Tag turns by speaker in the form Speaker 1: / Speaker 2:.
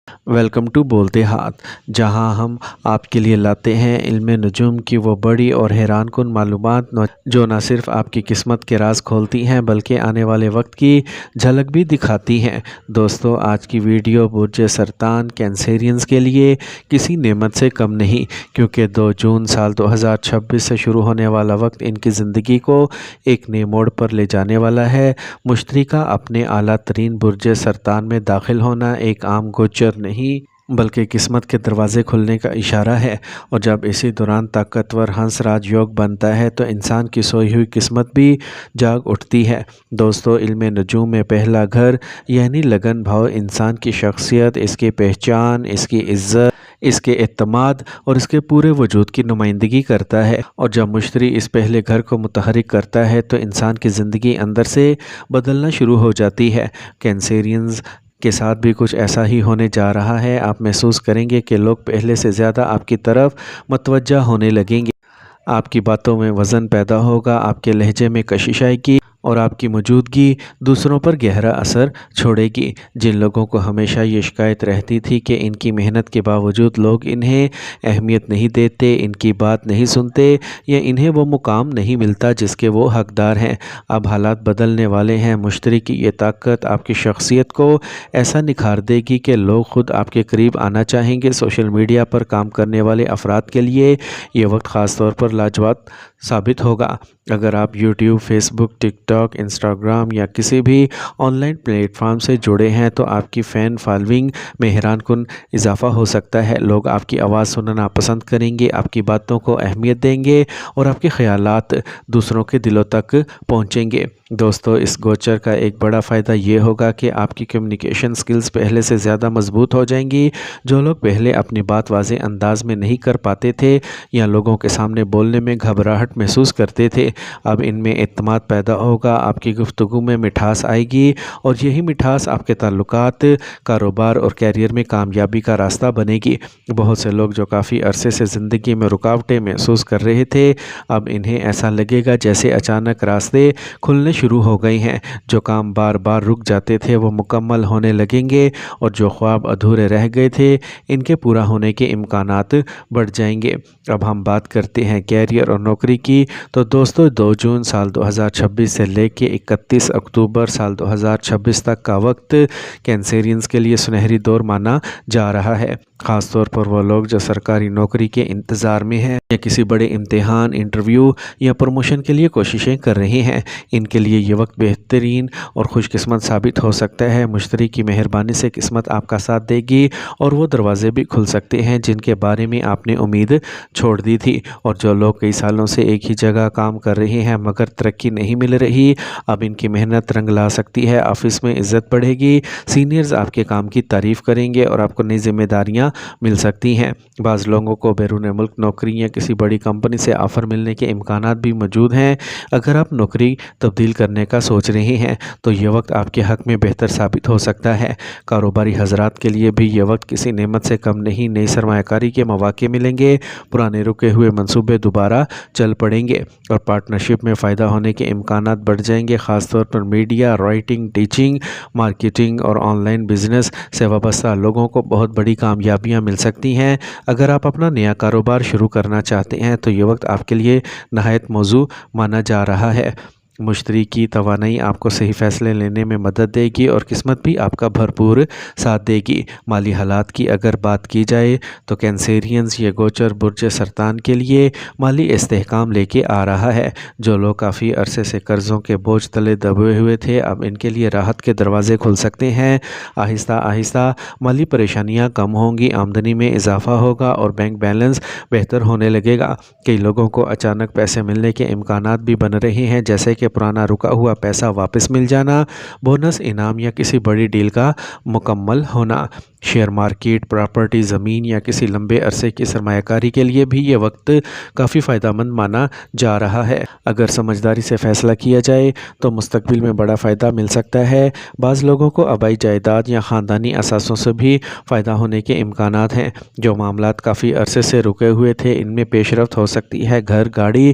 Speaker 1: Welcome to بولتے ہاتھ، جہاں ہم آپ کے لیے لاتے ہیں علم نجوم کی وہ بڑی اور حیران کن معلومات جو نہ صرف آپ کی قسمت کے راز کھولتی ہیں بلکہ آنے والے وقت کی جھلک بھی دکھاتی ہیں۔ دوستو، آج کی ویڈیو برج سرطان کینسیرینز کے لیے کسی نعمت سے کم نہیں، کیونکہ 2 جون سال 2026 سے شروع ہونے والا وقت ان کی زندگی کو ایک نئے موڑ پر لے جانے والا ہے۔ مشتری کا اپنے اعلیٰ ترین برج سرطان میں داخل ہونا ایک عام گوچر نہیں بلکہ قسمت کے دروازے کھلنے کا اشارہ ہے، اور جب اسی دوران طاقتور ہنس راج یوگ بنتا ہے تو انسان کی سوئی ہوئی قسمت بھی جاگ اٹھتی ہے۔ دوستو، علم نجوم میں پہلا گھر یعنی لگن بھاؤ انسان کی شخصیت، اس کی پہچان، اس کی عزت، اس کے اعتماد اور اس کے پورے وجود کی نمائندگی کرتا ہے، اور جب مشتری اس پہلے گھر کو متحرک کرتا ہے تو انسان کی زندگی اندر سے بدلنا شروع ہو جاتی ہے۔ کینسیرینز کے ساتھ بھی کچھ ایسا ہی ہونے جا رہا ہے۔ آپ محسوس کریں گے کہ لوگ پہلے سے زیادہ آپ کی طرف متوجہ ہونے لگیں گے، آپ کی باتوں میں وزن پیدا ہوگا، آپ کے لہجے میں کشش آئے گی، اور آپ کی موجودگی دوسروں پر گہرا اثر چھوڑے گی۔ جن لوگوں کو ہمیشہ یہ شکایت رہتی تھی کہ ان کی محنت کے باوجود لوگ انہیں اہمیت نہیں دیتے، ان کی بات نہیں سنتے یا انہیں وہ مقام نہیں ملتا جس کے وہ حقدار ہیں، اب حالات بدلنے والے ہیں۔ مشتری کی یہ طاقت آپ کی شخصیت کو ایسا نکھار دے گی کہ لوگ خود آپ کے قریب آنا چاہیں گے۔ سوشل میڈیا پر کام کرنے والے افراد کے لیے یہ وقت خاص طور پر لاجواب ثابت ہوگا۔ اگر آپ یوٹیوب، فیس بک، ٹک ٹاک، انسٹاگرام یا کسی بھی آن لائن پلیٹ فارم سے جڑے ہیں تو آپ کی فین فالوئنگ میں حیران کن اضافہ ہو سکتا ہے۔ لوگ آپ کی آواز سننا پسند کریں گے، آپ کی باتوں کو اہمیت دیں گے اور آپ کے خیالات دوسروں کے دلوں تک پہنچیں گے۔ دوستو، اس گوچر کا ایک بڑا فائدہ یہ ہوگا کہ آپ کی کمیونیکیشن سکلز پہلے سے زیادہ مضبوط ہو جائیں گی۔ جو لوگ پہلے اپنی بات واضح انداز میں نہیں کر پاتے تھے یا لوگوں کے سامنے بولنے میں گھبراہٹ محسوس کرتے تھے، اب ان میں اعتماد پیدا ہوگا، آپ کی گفتگو میں مٹھاس آئے گی، اور یہی مٹھاس آپ کے تعلقات، کاروبار اور کیریئر میں کامیابی کا راستہ بنے گی۔ بہت سے لوگ جو کافی عرصے سے زندگی میں رکاوٹیں محسوس کر رہے تھے، اب انہیں ایسا لگے گا جیسے اچانک راستے کھلنے شروع ہو گئے ہیں۔ جو کام بار بار رک جاتے تھے وہ مکمل ہونے لگیں گے، اور جو خواب ادھورے رہ گئے تھے ان کے پورا ہونے کے امکانات بڑھ جائیں گے۔ اب ہم بات کرتے ہیں کیریئر اور نوکری کی، تو دوستو 2 جون سال 2026 سے لے کے 31 اکتوبر سال 2026 تک کا وقت کینسیرینز کے لیے سنہری دور مانا جا رہا ہے۔ خاص طور پر وہ لوگ جو سرکاری نوکری کے انتظار میں ہیں یا کسی بڑے امتحان، انٹرویو یا پروموشن کے لیے کوششیں کر رہے ہیں، ان کے لیے یہ وقت بہترین اور خوش قسمت ثابت ہو سکتا ہے۔ مشتری کی مہربانی سے قسمت آپ کا ساتھ دے گی اور وہ دروازے بھی کھل سکتے ہیں جن کے بارے میں آپ نے امید چھوڑ دی تھی، اور جو لوگ کئی سالوں سے ایک ہی جگہ کام کر رہے ہیں مگر ترقی نہیں مل رہی، اب ان کی محنت رنگ لا سکتی ہے۔ آفس میں عزت بڑھے گی، سینئرز آپ کے کام کی تعریف کریں گے اور آپ کو نئی ذمہ داریاں مل سکتی ہیں۔ بعض لوگوں کو بیرون ملک نوکری یا کسی بڑی کمپنی سے آفر ملنے کے امکانات بھی موجود ہیں۔ اگر آپ نوکری تبدیل کرنے کا سوچ رہے ہیں تو یہ وقت آپ کے حق میں بہتر ثابت ہو سکتا ہے۔ کاروباری حضرات کے لیے بھی یہ وقت کسی نعمت سے کم نہیں، نئی سرمایہ کاری کے مواقع ملیں گے، پرانے رکے ہوئے منصوبے دوبارہ چل پڑیں گے اور پارٹنرشپ میں فائدہ ہونے کے امکانات بڑھ جائیں گے۔ خاص طور پر میڈیا، رائٹنگ، ٹیچنگ، مارکیٹنگ اور آن لائن بزنس سے وابستہ لوگوں کو بہت بڑی کامیابیاں مل سکتی ہیں۔ اگر آپ اپنا نیا کاروبار شروع کرنا چاہتے ہیں تو یہ وقت آپ کے لیے نہایت موزوں مانا جا رہا ہے۔ مشتری کی توانائی آپ کو صحیح فیصلے لینے میں مدد دے گی اور قسمت بھی آپ کا بھرپور ساتھ دے گی۔ مالی حالات کی اگر بات کی جائے تو کینسیرینز یہ گوچر برج سرطان کے لیے مالی استحکام لے کے آ رہا ہے۔ جو لوگ کافی عرصے سے قرضوں کے بوجھ تلے دبے ہوئے تھے، اب ان کے لیے راحت کے دروازے کھل سکتے ہیں۔ آہستہ آہستہ مالی پریشانیاں کم ہوں گی، آمدنی میں اضافہ ہوگا اور بینک بیلنس بہتر ہونے لگے گا۔ کئی لوگوں کو اچانک پیسے ملنے کے امکانات بھی بن رہے ہیں، جیسے کہ پرانا رکا ہوا پیسہ واپس مل جانا، بونس، انعام یا کسی بڑی ڈیل کا مکمل ہونا۔ شیئر مارکیٹ، پراپرٹی، زمین یا کسی لمبے عرصے کی سرمایہ کاری کے لیے بھی یہ وقت کافی فائدہ مند مانا جا رہا ہے۔ اگر سمجھداری سے فیصلہ کیا جائے تو مستقبل میں بڑا فائدہ مل سکتا ہے۔ بعض لوگوں کو آبائی جائیداد یا خاندانی اثاثوں سے بھی فائدہ ہونے کے امکانات ہیں۔ جو معاملات کافی عرصے سے رکے ہوئے تھے ان میں پیش رفت ہو سکتی ہے۔ گھر، گاڑی